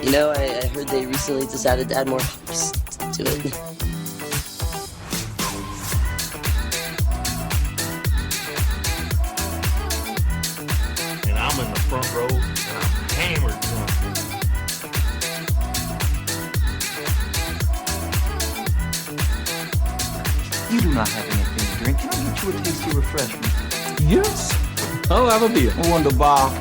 You know, I heard they recently decided to add more hops to it. And I'm in the front row, and I'm hammered drunk. You do not have anything to drink. Can I get you a tasty refreshment? Yes. I'll have a beer. Wunderbar.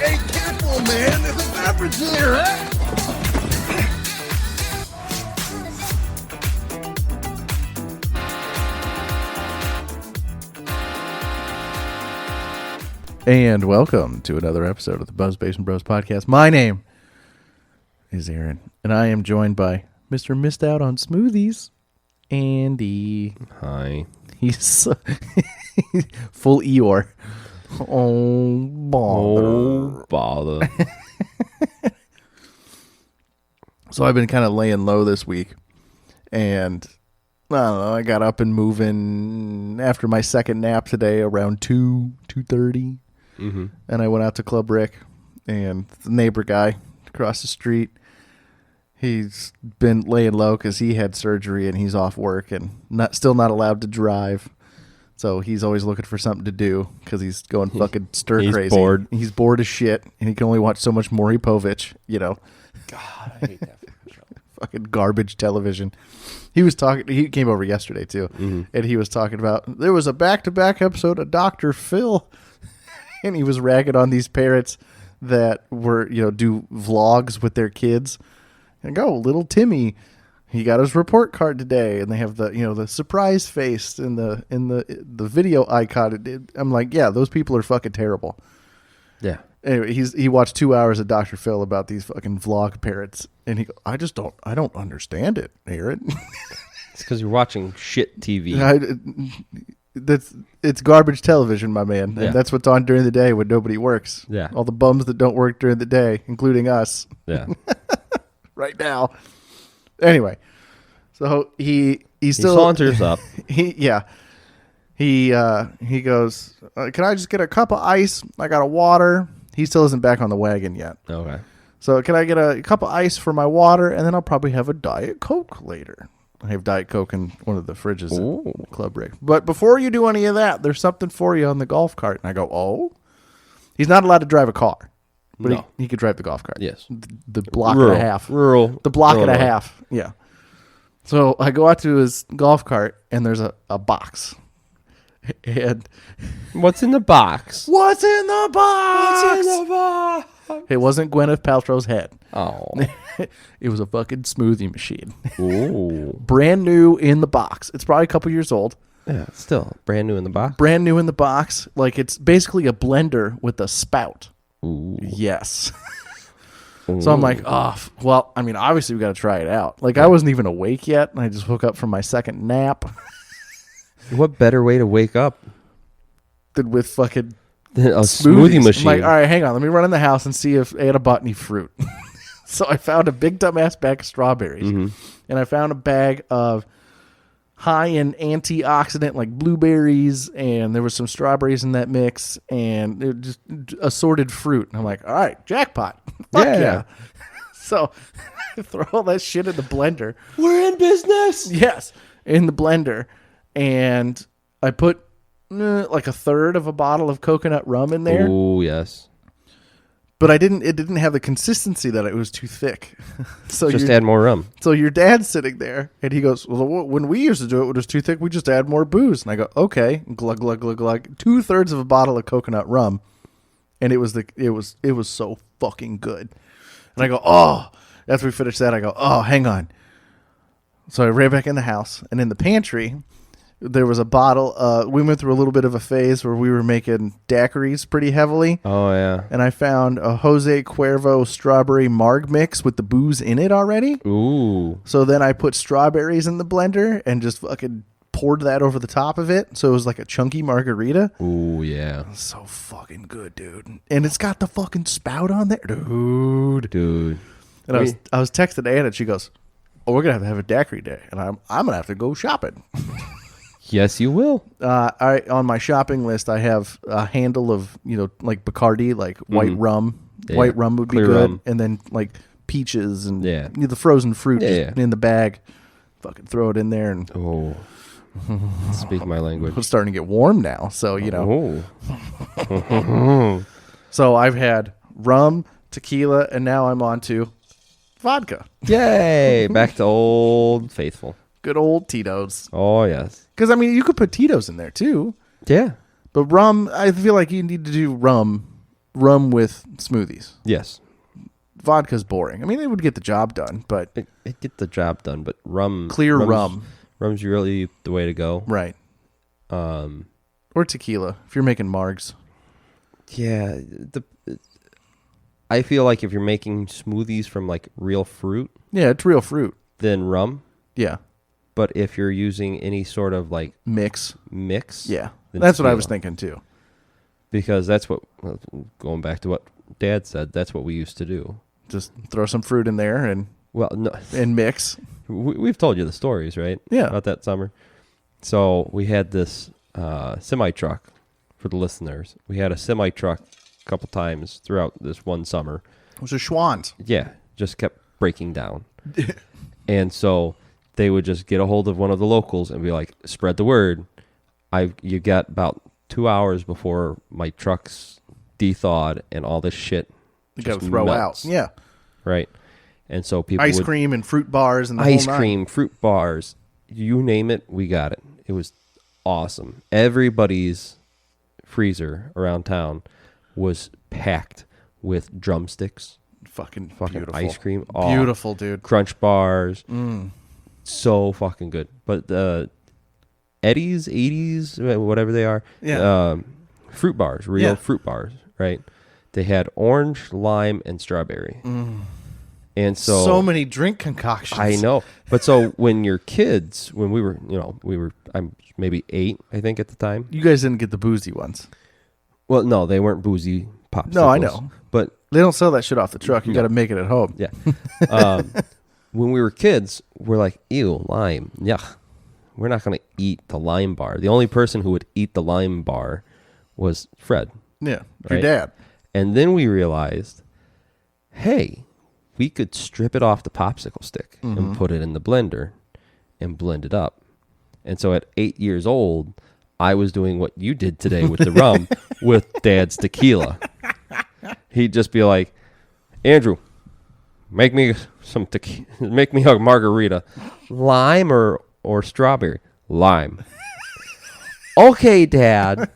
Hey, careful, man. There's a beverage here, huh? And welcome to another episode of the Buzz Basement Bros podcast. My name is Aaron, and I am joined by Mr. Missed Out on Smoothies, Andy. Hi. He's full Eeyore. Oh, bother. Oh, bother. So I've been kind of laying low this week, and I don't know, I got up and moving after my second nap today around 2:30. Mm-hmm. And I went out to Club Rick, and the neighbor guy across the street, he's been laying low because he had surgery and he's off work and still not allowed to drive. So he's always looking for something to do because he's going fucking stir crazy. Bored. He's bored as shit, and he can only watch so much Maury Povich, you know. God, I hate that show. Fucking garbage television. He was talking. He came over yesterday too, and he was talking about there was a back-to-back episode of Dr. Phil. And he was ragging on these parents that were, you know, do vlogs with their kids. And go, little Timmy, he got his report card today, and they have the, you know, the surprise face in the video icon. I'm like, yeah, those people are fucking terrible. Yeah. Anyway, he watched 2 hours of Dr. Phil about these fucking vlog parents, and he goes, I don't understand it, Aaron. It's because you're watching shit TV. It's garbage television, my man. Yeah. And that's what's on during the day when nobody works. Yeah. All the bums that don't work during the day, including us Yeah. right now. Anyway, so he still saunters up. He goes, can I just get a cup of ice? I got a water. He still isn't back on the wagon yet. Okay. So can I get a cup of ice for my water? And then I'll probably have a Diet Coke later. I have Diet Coke in one of the fridges at Club Rick. But before you do any of that, there's something for you on the golf cart. And I go, oh? He's not allowed to drive a car. But No. he could drive the golf cart. Yes. The block Rural. and a half. Rural. The block and a Illinois. half. Yeah. So I go out to his golf cart, and there's a box. And What's in the box? what's in the box? What's in the box? It wasn't Gwyneth Paltrow's head. Oh. It was a fucking smoothie machine. Ooh. Brand new in the box. It's probably a couple years old. Yeah, still brand new in the box. Brand new in the box. Like, it's basically a blender with a spout. Ooh. Yes. So I'm like, well, I mean, obviously we got to try it out. Like, I wasn't even awake yet, and I just woke up from my second nap. What better way to wake up Than with fucking than a smoothies. smoothie machine? I'm like, all right, hang on. Let me run in the house and see if Anna bought any fruit. So I found a big dumbass bag of strawberries. And I found a bag of high in antioxidant, like blueberries. And there was some strawberries in that mix. And it was just assorted fruit. And I'm like, all right, jackpot. Fuck yeah. So I throw all that shit in the blender. We're in business. Yes, in the blender. And I put like a third of a bottle of coconut rum in there. Oh, yes. But it didn't have the consistency that it was too thick. So Just add more rum. So your dad's sitting there, and he goes, well, when we used to do it when it was too thick, we just add more booze. And I go, okay, glug, glug, glug, glug. 2/3 of a bottle of coconut rum. And it was so fucking good. And I go, oh, after we finished that, I go, oh, hang on. So I ran back in the house, and in the pantry, there was a bottle. We went through a little bit of a phase where we were making daiquiris pretty heavily. Oh, yeah. And I found a Jose Cuervo strawberry marg mix with the booze in it already. Ooh. So then I put strawberries in the blender and just fucking poured that over the top of it. So it was like a chunky margarita. Ooh, yeah. So fucking good, dude. And it's got the fucking spout on there. Dude. And I was texting Anna, and she goes, oh, we're going to have a daiquiri day. And I'm going to have to go shopping. Yes, you will. On my shopping list, I have a handle of like Bacardi, like white rum. Yeah. White rum would be Clear good, rum. and then like peaches and Yeah. the frozen fruit Yeah. just in the bag. Fucking throw it in there, and Oh. Speak my language. it's starting to get warm now. So Oh. So I've had rum, tequila, and now I'm on to vodka. Yay. Back to old faithful. Good old Tito's. Oh, yes. Because, I mean, you could put Tito's in there, too. Yeah. But rum, I feel like you need to do rum with smoothies. Yes. Vodka's boring. I mean, it would get the job done, but... It get the job done, but rum... Clear rum. Rum's really the way to go. Right. Or tequila, if you're making margs. Yeah. I feel like if you're making smoothies from, like, real fruit... Yeah, it's real fruit. Then rum. Yeah. But if you're using any sort of, like... Mix. then Yeah. That's what I tequila. was thinking, too. Because that's what... Going back to what Dad said, that's what we used to do. Just throw some fruit in there and mix. We've told you the stories, right? Yeah. About that summer. So we had this semi-truck for the listeners. We had a semi-truck a couple times throughout this one summer. It was a Schwann's. Yeah, just kept breaking down. And so they would just get a hold of one of the locals and be like, spread the word. You got about 2 hours before my truck's de-thawed and all this shit. You got to just throw melts. out. Yeah. Right. And so people Ice would, cream and fruit bars and the ice whole nine. cream, fruit bars, you name it, we got it. It was awesome. Everybody's freezer around town was packed with drumsticks, Fucking beautiful. ice cream, Beautiful, dude. crunch bars, so fucking good. But the Eddie's, 80s, whatever they are, fruit bars, real fruit bars, right? They had orange, lime, and strawberry. And so many drink concoctions. I know. But so when you're kids, when we were, I'm maybe 8, I think, at the time. You guys didn't get the boozy ones. Well, no, they weren't boozy popsicles. No, I know. But They don't sell that shit off the truck. You got to make it at home. yeah. When we were kids, we're like, ew, lime. Yuck. We're not going to eat the lime bar. The only person who would eat the lime bar was Fred. Yeah. Your Right. dad. And then we realized, hey, we could strip it off the popsicle stick and put it in the blender and blend it up. And so at 8 years old, I was doing what you did today with the rum with Dad's tequila. He'd just be like, Andrew, make me make me a margarita. Lime or strawberry? Lime. Okay, Dad.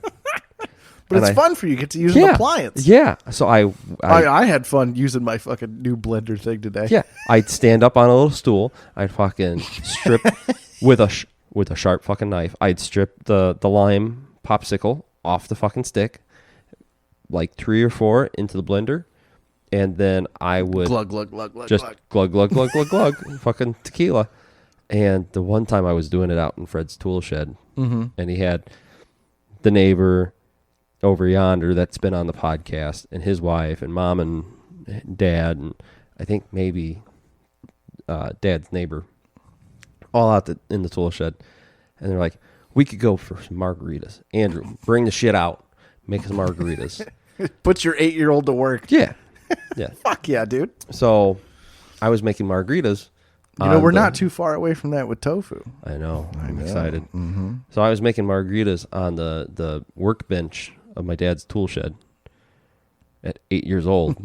But it's fun for you. You get to use an appliance. Yeah. So I had fun using my fucking new blender thing today. yeah, I'd stand up on a little stool. I'd fucking strip with a sharp fucking knife. I'd strip the lime popsicle off the fucking stick, like 3 or 4 into the blender, and then I would Glug, glug, glug, glug, just glug. glug glug glug glug glug fucking tequila. And the one time I was doing it out in Fred's tool shed, and he had the neighbor over yonder that's been on the podcast, and his wife, and Mom and Dad, and I think maybe Dad's neighbor, all out in the tool shed. And they're like, we could go for some margaritas. Andrew, bring the shit out. Make us margaritas. Put your 8-year-old to work. Yeah. Yeah. Fuck yeah, dude. So I was making margaritas. You know, we're not too far away from that with tofu. I know. I'm excited. So I was making margaritas on the workbench of my dad's tool shed at 8 years old.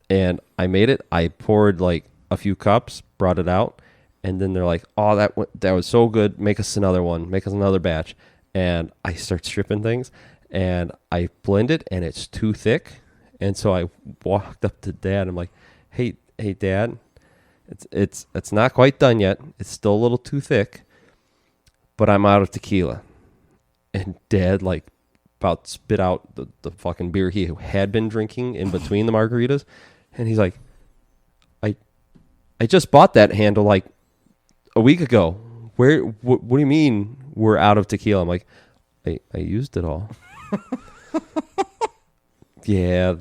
And I made it. I poured like a few cups, brought it out, and then they're like, oh, that was so good. Make us another one. Make us another batch. And I start stripping things, and I blend it, and it's too thick. And so I walked up to Dad. I'm like, hey, Dad, it's not quite done yet. It's still a little too thick, but I'm out of tequila. And Dad like about spit out the fucking beer he had been drinking in between the margaritas, and he's like, I just bought that handle like a week ago. What do you mean we're out of tequila? I'm like, I used it all. Yeah,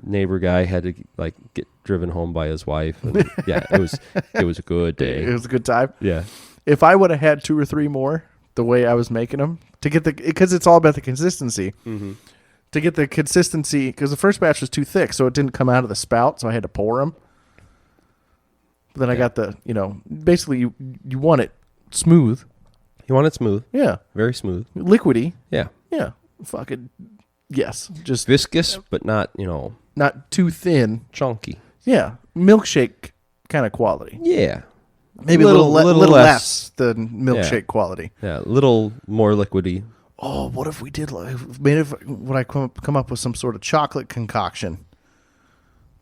neighbor guy had to like get driven home by his wife. And yeah, it was a good day. It was a good time. Yeah. If I would have had 2 or 3 more, the way I was making them to get because it's all about the consistency. Mm-hmm. To get the consistency, because the first batch was too thick, so it didn't come out of the spout, so I had to pour them. But then I got basically you want it smooth. You want it smooth. Yeah. Very smooth. Liquidy. Yeah. Yeah. Fucking, yes. Just viscous, but not, not too thin. chunky. Yeah. Milkshake kind of quality. Yeah. Maybe a little less than milkshake quality. Yeah, a little more liquidy. Oh, what if we did would I come up with some sort of chocolate concoction?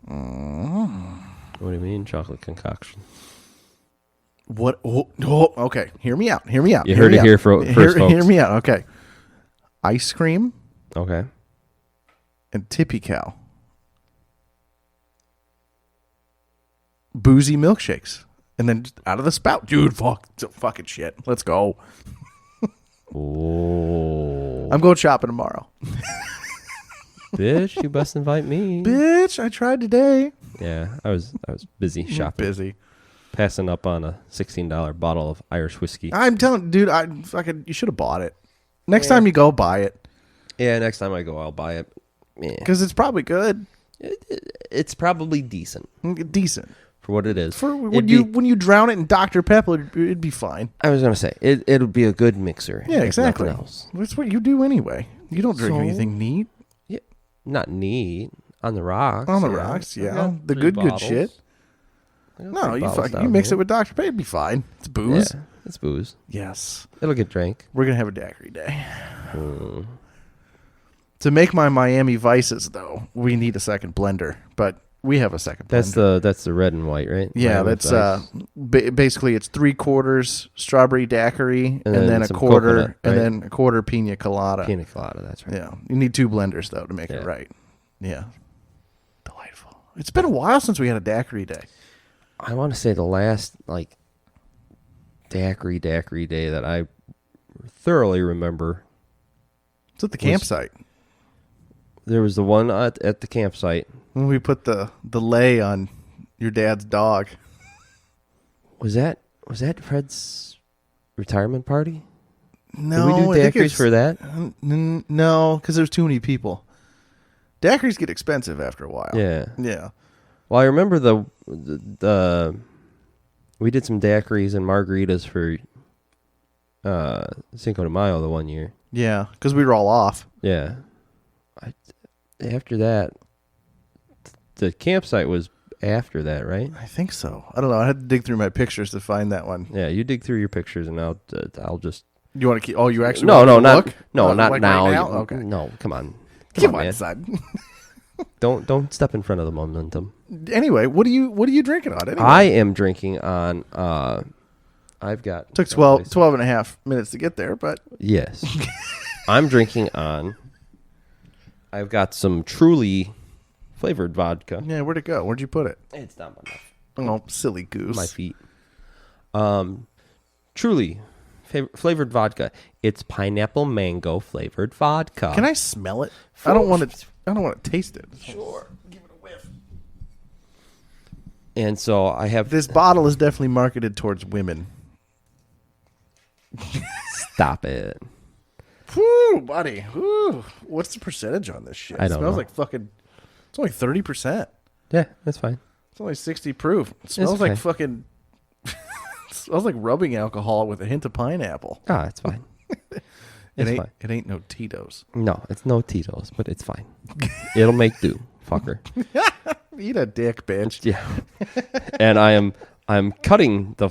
What do you mean, chocolate concoction? What? Okay. Hear me out. You heard it here first, folks. Hear me out. Okay. Ice cream Okay. and Tippy Cow. Boozy milkshakes. And then just out of the spout. Dude, fucking shit. Let's go. Oh. I'm going shopping tomorrow. Bitch, you best invite me. Bitch, I tried today. Yeah, I was busy shopping. Busy. Passing up on a $16 bottle of Irish whiskey. I'm telling dude, you should have bought it. Next time you go, buy it. Yeah, next time I go, I'll buy it. Yeah. Because it's probably good. It's probably decent Decent. for what it is. For when you drown it in Dr. Pepper, it'd be fine. I was gonna say it'll be a good mixer. Yeah, if exactly. nothing else. That's what you do anyway. You don't drink So- anything neat. Yeah, not neat on the rocks. On the yeah. rocks, I yeah. got The 3 good bottles. shit. I got No, 3 you bottles down you mix here. it with Dr. Pepper, it'd be fine. It's booze. Yeah, it's booze. Yes. It'll get drank. We're gonna have a daiquiri day. Mm. To make my Miami Vices, though, we need a second blender, but we have a second blender. That's the red and white, right? Yeah, Miami that's Vice. basically it's 3/4 strawberry daiquiri and then a some quarter coconut, and right? then a quarter pina colada. Pina colada. That's right. Yeah, you need 2 blenders though to make Yeah. it right. Yeah, delightful. It's been a while since we had a daiquiri day. I want to say the last daiquiri day that I thoroughly remember. It's at the campsite There was the one at the campsite. when we put the lay on your dad's dog. Was that Fred's retirement party? No, Did we do I think daiquiris it's- for that? No, because there's too many people. Daiquiris get expensive after a while. Yeah. Yeah. Well, I remember the we did some daiquiris and margaritas for Cinco de Mayo the one year. Yeah, because we were all off. Yeah. After that, the campsite was after that, right? I think so. I don't know. I had to dig through my pictures to find that one. Yeah, you dig through your pictures and I'll just You want to keep? Oh, you actually? no, want no, to not look? no, not like now. Right now? You- Okay. No, come on, Come on, man. son. Don't step in front of the momentum. Anyway, what are you drinking on? Anyway? I am drinking on. I've got Took 12 and a half minutes to get there, but Yes, I'm drinking on. I've got some Truly flavored vodka. yeah, where'd it go? Where'd you put it? It's down by Oh, silly goose. my feet. Truly flavored vodka. It's pineapple mango flavored vodka. Can I smell it? I don't want to taste it. Sure. Give it a whiff. And so I have This bottle is definitely marketed towards women. Stop it. Whew, buddy. Whew. What's the percentage on this shit? I It don't smells know. like fucking. It's only 30%. Yeah, that's fine. It's only 60 proof. It smells like okay. fucking. It smells like rubbing alcohol with a hint of pineapple. Ah, it's fine. It's fine. It ain't no Tito's. No, it's no Tito's, but it's fine. It'll make do, fucker. Eat a dick, bitch. Yeah. And I'm cutting the.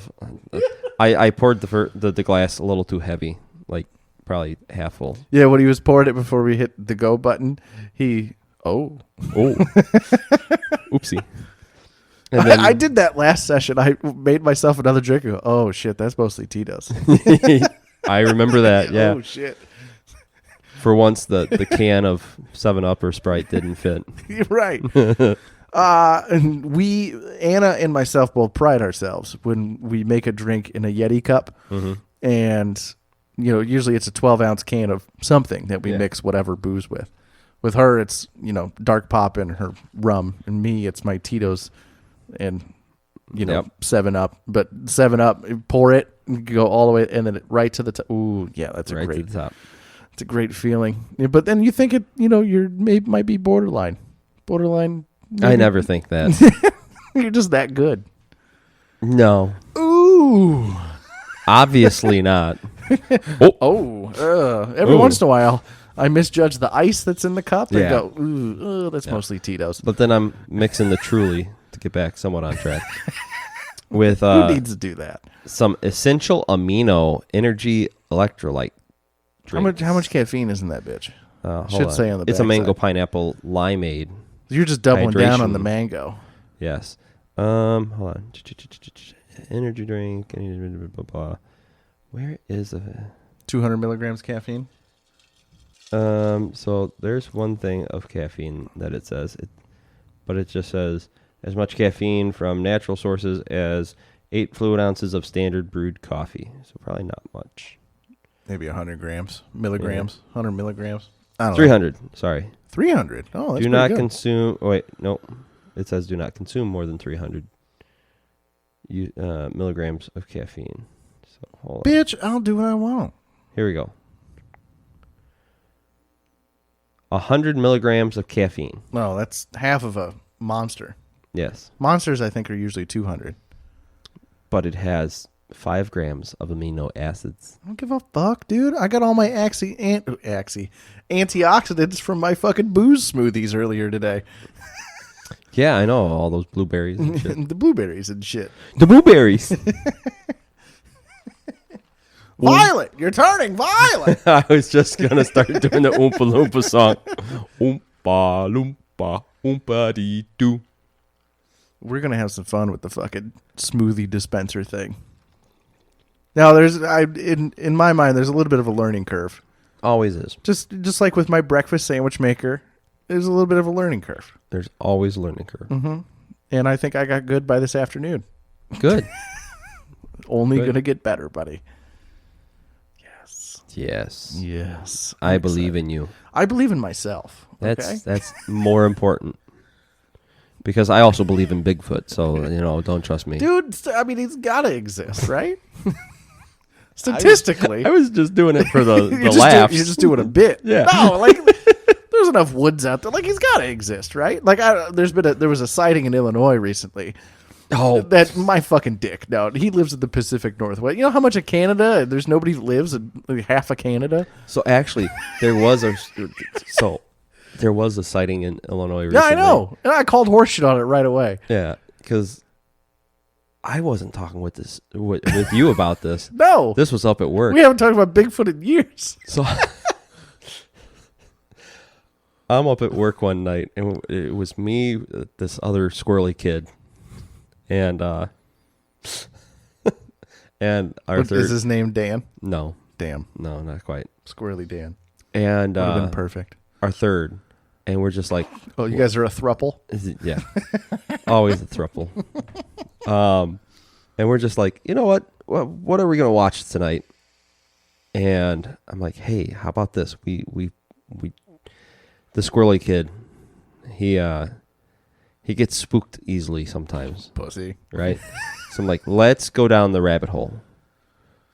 I poured the glass a little too heavy, like probably half full. Yeah, when he was pouring it before we hit the go button, Oh. Oopsie. And then I did that last session. I made myself another drink. And go, oh shit, that's mostly Tito's. I remember that. Yeah. Oh shit. For once, the can of 7-Up or Sprite didn't fit. You're right. And Anna and myself both pride ourselves when we make a drink in a Yeti cup. Mm-hmm. And, usually it's a 12-ounce can of something that we mix whatever booze with. With her, it's, dark pop and her rum. And me, it's my Tito's and, Yep. 7-Up. But 7-Up, pour it, go all the way, and then right to the top. Ooh, yeah, that's a right great. to the top. It's a great feeling. Yeah, but then you think it, you're might be borderline. Borderline. I maybe. never think that. You're just that good. No, Ooh. obviously not. Every once in a while, I misjudge the ice that's in the cup and Yeah. go, ooh, that's mostly Tito's. But then I'm mixing the Truly to get back somewhat on track with Who needs to do that? some essential amino energy electrolyte drinks. How much caffeine is in that bitch? Hold should on. say on the It's a back mango side. pineapple limeade. You're just doubling down on Hydration. the mango. Yes. Hold on. Energy drink. Blah, blah, blah. Where is a 200 milligrams caffeine. So there's one thing of caffeine that it says, but it just says as much caffeine from natural sources as 8 fluid ounces of standard brewed coffee. So probably not much. Maybe 100 milligrams, 100 milligrams. I don't know. 300. Sorry. 300. Oh, that's Do not pretty good. consume. Oh, wait, no. It says do not consume more than 300 milligrams of caffeine. So hold on. Bitch, I'll do what I want. Here we go. 100 milligrams of caffeine. No, that's half of a monster. Yes. Monsters, I think, are usually 200. But it has 5 grams of amino acids. I don't give a fuck, dude. I got all my antioxidants from my fucking booze smoothies earlier today. Yeah, I know. All those blueberries and shit. The blueberries and shit. The blueberries. Violet! You're turning violet! I was just going to start doing the Oompa Loompa song. Oompa Loompa, Oompa Dee Doo. We're going to have some fun with the fucking smoothie dispenser thing. Now, in my mind, there's a little bit of a learning curve. Always is. Just like with my breakfast sandwich maker, there's a little bit of a learning curve. There's always a learning curve. Mm-hmm. And I think I got good by this afternoon. Good. Only Good. going to get better, buddy. Yes. Yes. I believe in you. I believe in myself. Okay? That's more important. Because I also believe in Bigfoot, so don't trust me. Dude, I mean, he's got to exist, right? Statistically. I was just doing it for the You're laughs. you're just doing a bit. Yeah. No, like there's enough woods out there. Like he's got to exist, right? Like there was a sighting in Illinois recently. Oh, That my fucking dick. No, he lives in the Pacific Northwest. You know how much of Canada? There's nobody that lives in like, half of Canada. so actually, there was a sighting in Illinois recently. Yeah, I know. And I called horseshit on it right away. Yeah, because I wasn't talking with you about this. No, This was up at work. we haven't talked about Bigfoot in years. So I'm up at work one night, and it was me, this other squirrely kid, and and our Is third. his name Dan? No, Damn, not quite. Squirrely Dan. And Would have been perfect. our third, and we're just like, Oh, you guys are a thruple? yeah, always a thruple. And we're just like, you know what? What are we gonna watch tonight? And I'm like, hey, how about this? We the squirrely kid, he gets spooked easily sometimes, Pussy. right? So I'm like, let's go down the rabbit hole.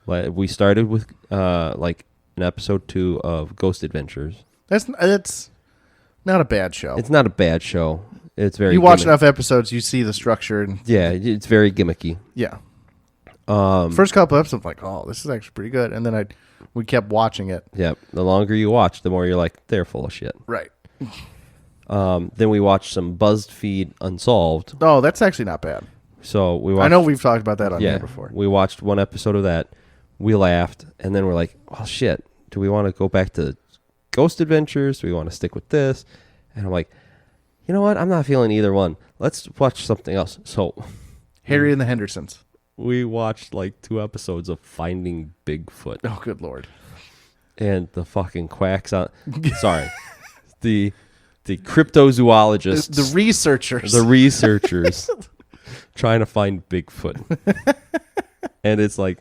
We started with like an episode 2 of Ghost Adventures. That's not a bad show. It's not a bad show. It's very You watch gimmick- enough episodes, you see the structure, and Yeah, it's very gimmicky. yeah. First couple episodes, I'm like, oh, this is actually pretty good, and then we kept watching it. Yeah, the longer you watch, the more you're like, they're full of shit. Right. Then we watched some BuzzFeed Unsolved. Oh, that's actually not bad. So we watched, I know we've talked about that on yeah, here before. we watched one episode of that. We laughed, and then we're like, oh shit, do we want to go back to Ghost Adventures? Do we want to stick with this? And I'm like, you know what? I'm not feeling either one. Let's watch something else. So Harry and the Hendersons. we watched like 2 episodes of Finding Bigfoot. Oh, good Lord. And the fucking quacks on sorry. The cryptozoologists. The researchers. The researchers trying to find Bigfoot. And it's like,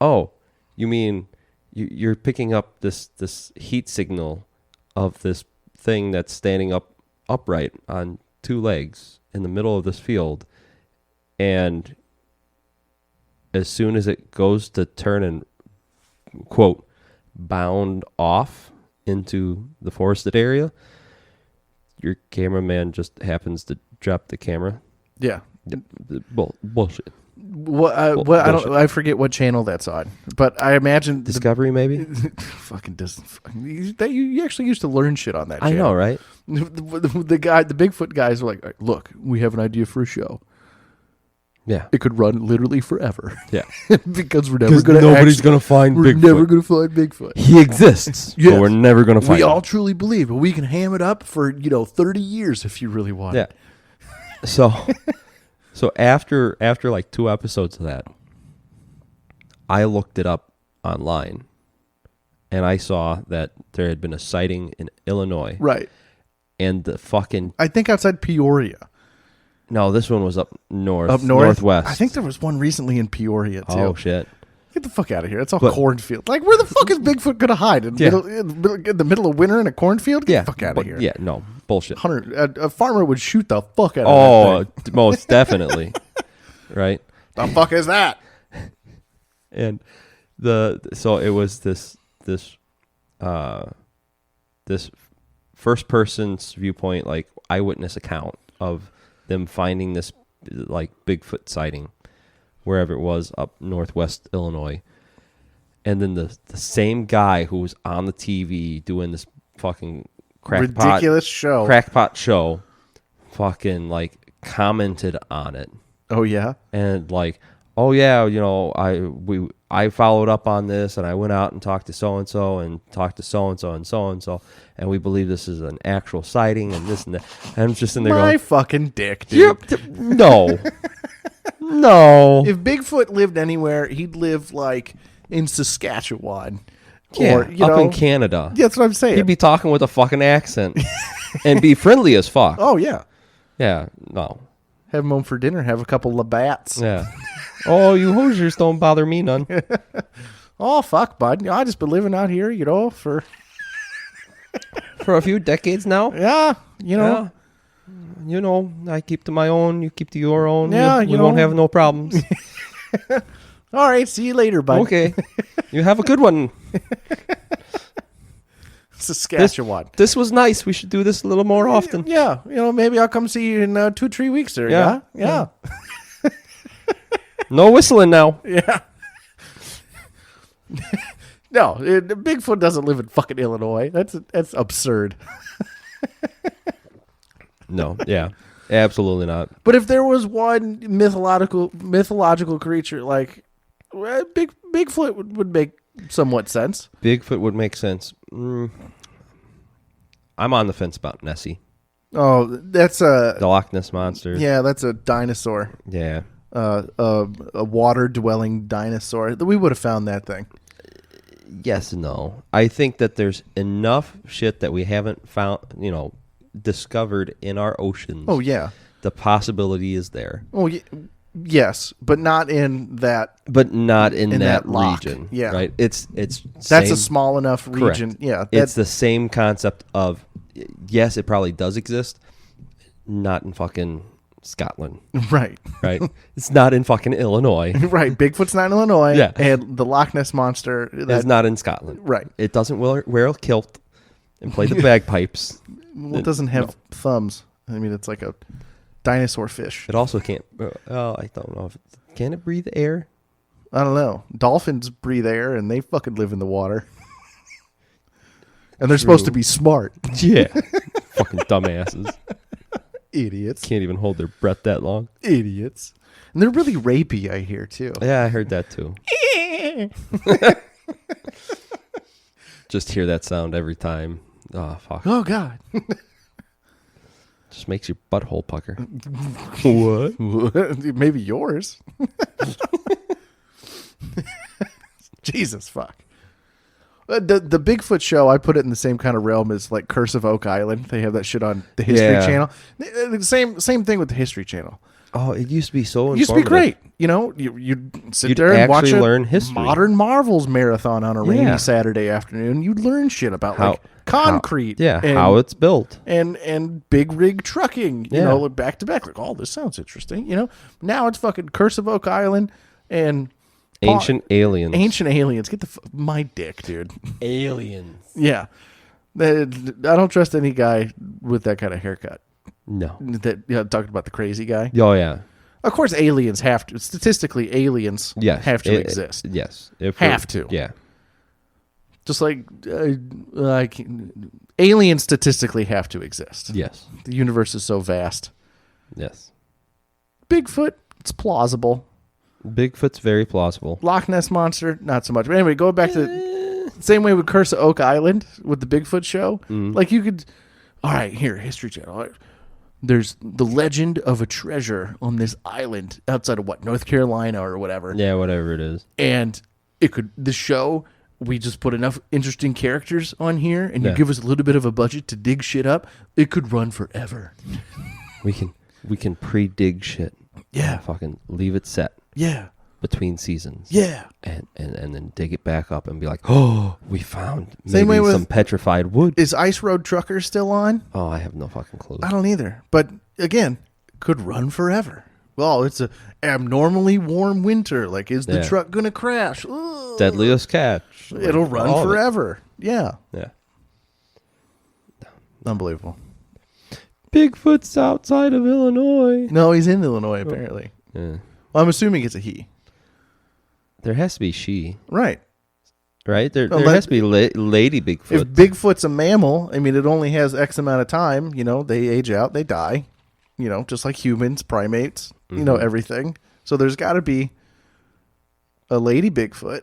oh, you mean you're picking up this heat signal of this thing that's standing upright on 2 legs in the middle of this field, and as soon as it goes to turn and, quote, bound off into the forested area, your cameraman just happens to drop the camera. Yeah. Bullshit. I forget what channel that's on, but I imagine Discovery, maybe? fucking doesn't. You actually used to learn shit on that channel. I know, right? The Bigfoot guys were like, look, we have an idea for a show. Yeah. It could run literally forever. Yeah. because we're never going to. Nobody's going to find We're Bigfoot. never going to find Bigfoot. He exists, Yes. but we're never going to find We him. all truly believe, but we can ham it up for 30 years if you really want. Yeah. So after like 2 episodes of that, I looked it up online, and I saw that there had been a sighting in Illinois. Right. And the fucking I think outside Peoria. no, this one was up north, Up north? northwest. I think there was one recently in Peoria too. Oh shit! Get the fuck out of here! It's all But- cornfield. Like, where the fuck is Bigfoot gonna hide in, Yeah. in the middle of winter in a cornfield? Get Yeah, the fuck out but- of here! Yeah, no bullshit. A farmer would shoot the fuck out of Oh, that thing. most definitely, right? The fuck is that? And so it was this first person's viewpoint, like eyewitness account of them finding this like Bigfoot sighting wherever it was up northwest Illinois. And then the same guy who was on the TV doing this fucking Ridiculous show. crackpot show fucking like commented on it. Oh yeah. And like, oh yeah, I followed up on this, and I went out and talked to so and so, and talked to so and so and so and so, and we believe this is an actual sighting, and this and that. And I'm just in there My going, fucking dick, dude. no, no, If Bigfoot lived anywhere, he'd live like in Saskatchewan. yeah, Or, up in Canada. Yeah, that's what I'm saying. He'd be talking with a fucking accent and be friendly as fuck. Oh yeah. Yeah, no, Have him home for dinner. Have a couple Labats. yeah. Oh, you Hoosiers don't bother me none. Oh fuck, bud. I just been living out here, for For a few decades now. yeah, Yeah. I keep to my own, you keep to your own. Yeah, we won't have no problems. All right, see you later, bud. Okay. You have a good one. Saskatchewan. This was nice. We should do this a little more often. Yeah, maybe I'll come see you in 2-3 weeks there. Yeah. Yeah. No whistling now. Yeah. No, Bigfoot doesn't live in fucking Illinois. That's absurd. No, yeah. Absolutely not. But if there was one mythological creature, like Bigfoot would make somewhat sense. Bigfoot would make sense. I'm on the fence about Nessie. Oh, that's The Loch Ness Monster. yeah, that's a dinosaur. Yeah. A water-dwelling dinosaur. We would have found that thing. Yes and no. I think that there's enough shit that we haven't found, discovered in our oceans. Oh yeah. The possibility is there. Oh yes, but not in that. But not in that that lock. region. Yeah. Right? It's That's same, a small enough region. Correct. Yeah. It's the same concept of, yes, it probably does exist, not in fucking Scotland. right. Right? It's not in fucking Illinois. Right. Bigfoot's not in Illinois. Yeah. And the Loch Ness Monster. It's not in Scotland. Right. It doesn't wear a kilt and play the bagpipes. Well, it doesn't have thumbs. I mean, it's like a dinosaur fish. It also can't. I don't know. Can it breathe air? I don't know. Dolphins breathe air and they fucking live in the water. And they're supposed to be smart. Yeah. Fucking dumbasses. Idiots. Can't even hold their breath that long. Idiots. And they're really rapey, I hear, too. Yeah, I heard that too. Just hear that sound every time. Oh, fuck. Oh, God. Just makes your butthole pucker. What? Maybe yours. Jesus, fuck. The Bigfoot show, I put it in the same kind of realm as like Curse of Oak Island. They have that shit on the History Yeah. Channel. Same thing with the History Channel. Oh, it used to be so It used to be informative. great. You'd sit You'd there and watch actually a learn history. Modern Marvels marathon on a Yeah. rainy Saturday afternoon. You'd learn shit about like concrete. Yeah, and, how it's built. and big rig trucking. You Yeah. know, back to back. Like, oh, this sounds interesting. Now it's fucking Curse of Oak Island and Ancient aliens. Ancient aliens. Get my dick, dude. aliens. Yeah. I don't trust any guy with that kind of haircut. No. Talking about the crazy guy. Oh, yeah. Of course, aliens have to. Statistically, aliens Yes. have to exist. Yes. Have to. Yeah. Just like aliens statistically have to exist. Yes. The universe is so vast. Yes. Bigfoot, it's plausible. Bigfoot's very plausible. Loch Ness Monster, not so much. But anyway, going back to same way with Curse of Oak Island with the Bigfoot show. Like you could, all right, here, History Channel. All right. There's the legend of a treasure on this island outside of North Carolina or whatever. Yeah, whatever it is. And the show, we just put enough interesting characters on here and you give us a little bit of a budget to dig shit up. It could run forever. We can pre-dig shit. Yeah. Fucking leave it set. Yeah. Between seasons. Yeah. And then dig it back up and be like, oh, we found Same way with, some petrified wood. Is Ice Road Trucker still on? Oh, I have no fucking clue. I don't either. But again, could run forever. Well, it's a abnormally warm winter. Like, is the truck going to crash? Ugh. Deadliest catch. It'll run forever. Yeah. Yeah. Unbelievable. Bigfoot's outside of Illinois. No, he's in Illinois, apparently. Yeah. Well, I'm assuming it's a he. There has to be she. Right. Right? There has to be Lady Bigfoot. If Bigfoot's a mammal, I mean, it only has X amount of time. You know, they age out, they die. You know, just like humans, primates, you know, everything. So there's got to be a Lady Bigfoot.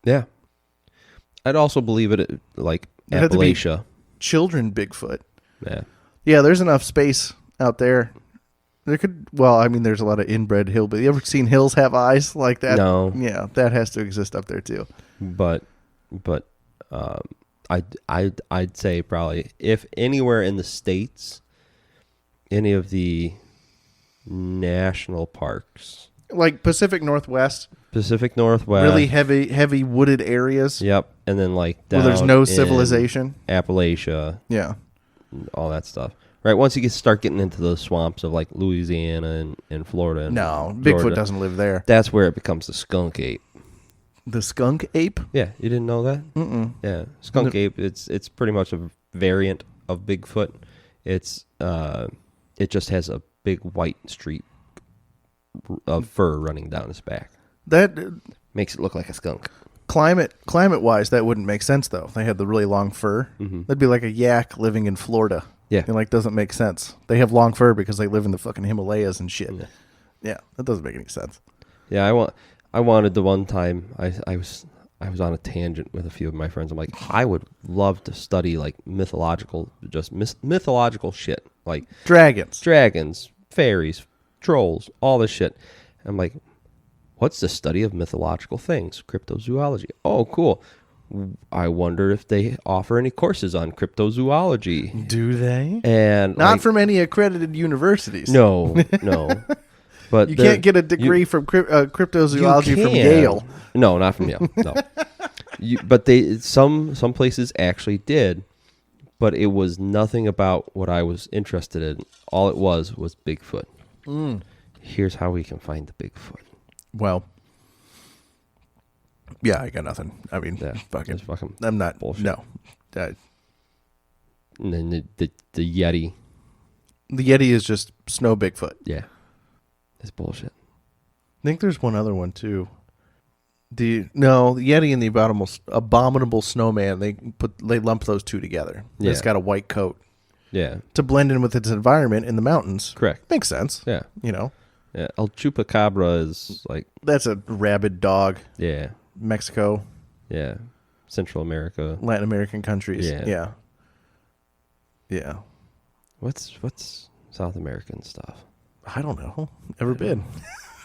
Yeah. I'd also believe it like Appalachia. Children Bigfoot. Yeah. Yeah, there's enough space out there. There's a lot of inbred hillbilly. You ever seen hills have eyes like that? No. Yeah, that has to exist up there too. But I'd say probably if anywhere in the States, any of the national parks, like Pacific Northwest, really heavy wooded areas. Yep, and then like down where there's no civilization, Appalachia, yeah, all that stuff. Right, once you start getting into the swamps of like Louisiana and Florida. And Bigfoot Georgia, doesn't live there. That's where it becomes the skunk ape. The skunk ape? Yeah, you didn't know that? Mm-mm. Yeah, skunk ape. It's pretty much a variant of Bigfoot. It just has a big white streak of fur running down its back. That makes it look like a skunk. Climate wise, that wouldn't make sense though. If they had the really long fur. That'd be like a yak living in Florida. Yeah, it doesn't make sense. They have long fur because they live in the fucking Himalayas and shit. Yeah, that doesn't make any sense. Yeah, I wanted the one time I was on a tangent with a few of my friends. I'm like, I would love to study like mythological shit, like dragons, fairies, trolls, all this shit. I'm like, what's the study of mythological things? Cryptozoology. Oh, cool. I wonder if they offer any courses on cryptozoology. Do they? And not from any accredited universities. No. But you can't get a degree from cryptozoology from Yale. No, not from Yale. No. But some places actually did, but it was nothing about what I was interested in. All it was Bigfoot. Here's how we can find the Bigfoot. Well, yeah, I got nothing. I mean, fucking I'm not. Bullshit. No. And then the Yeti. The Yeti is just snow Bigfoot. Yeah. It's bullshit. I think there's one other one too. The Yeti and the abominable snowman. They lump those two together. Yeah. It's got a white coat. Yeah. To blend in with its environment in the mountains. Correct. Makes sense. Yeah. You know. Yeah. El Chupacabra is like. That's a rabid dog. Yeah. Mexico. Yeah. Central America. Latin American countries. Yeah. Yeah. What's South American stuff? I don't know. Never been.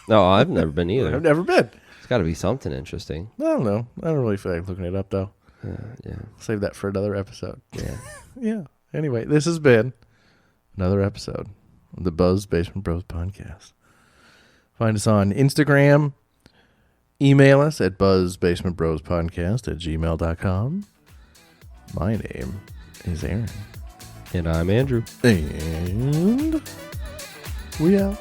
No, I've never been either. I've never been. It's got to be something interesting. I don't know. I don't really feel like looking it up, though. Yeah. Save that for another episode. Yeah. Yeah. Anyway, this has been another episode of the Buzz Basement Bros podcast. Find us on Instagram. Email us at buzzbasementbrospodcast@gmail.com. My name is Aaron. And I'm Andrew. And we out.